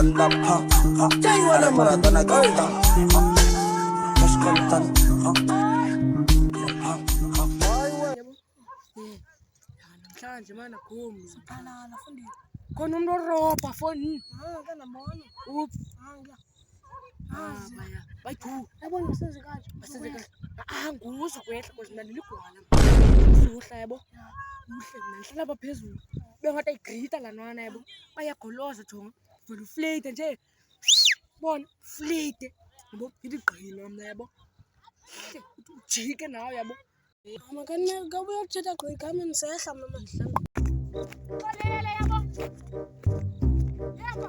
Tandam ha ha. Ana murata na gata. Muskontan ha ha ha. Namhlanje mana khumbi siqalana fundi khona umuntu oropa phone kana mbona up baya bayithu yabona usezikahle basezikahle nguzo kwehla because mina liligwala suhla yabo uhle mina ngihlala lapha phezulu bengathi ayigrita lanwana yabo bayagoloza thonga vele uflate nje bona flate yabo iligqina mina yabo ujike nawe yabo makani ngabe uyathetha gqi igama nisehla mama ndihlala Kolele yabo. Yebo.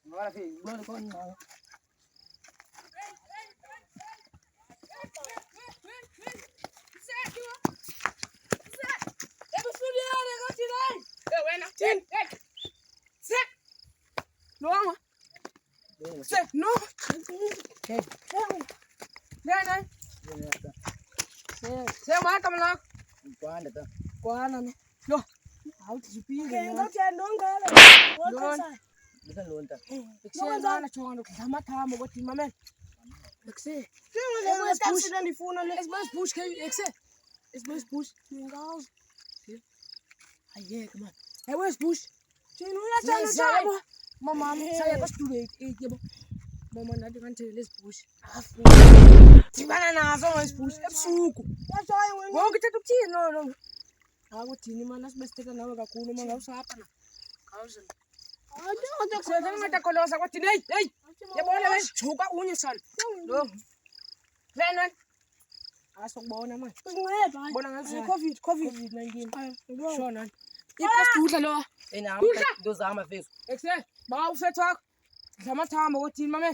Agora filho, bora com nada. Mama, saya pas dulu itu, mama nanti kan jelas push. Gimana naso mas push? Suku. Mau kita tuh cina, no. Aku cini mana sebesar kan nama aku nama nggak usah apa na. Kau sen. Ada. Saya kan mata kalau saya kau cini, ya boleh mas. Coba unyisan. Dong. Lenan. Asok bawa nama. Bawa nama. COVID-19. Shonan. Ipas tuh lo. Ina dozama fez. Excel. Bawa fetak. Sama sama kau cini mame.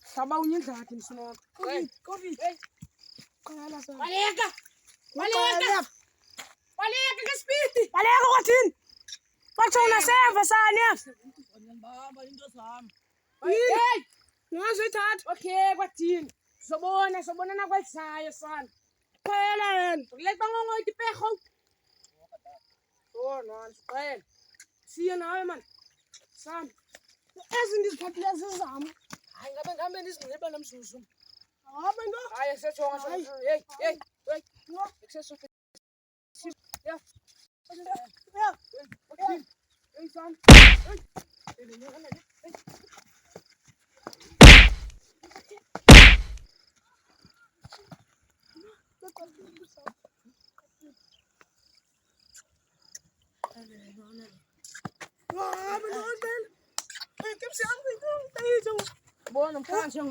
Sama unyin sahatin semua. COVID. Maleka. Maleka ke spiti. Maleka kau cini. Macam mana saya pasanya? Hey, nggak tat. Oke, kau cini. Sobona na kau saya san. Kalian. Lihat bangun itu pehong. Oh, non, kalian. Sian apa man? Sam. Essen dis Papier zusammen. Ay, ngaben dis nilba nam susum. Apa ndo? Ay, saya coba. Hey. No, exceso. Ya. Ya. Hey, Sam. Buon non faccio.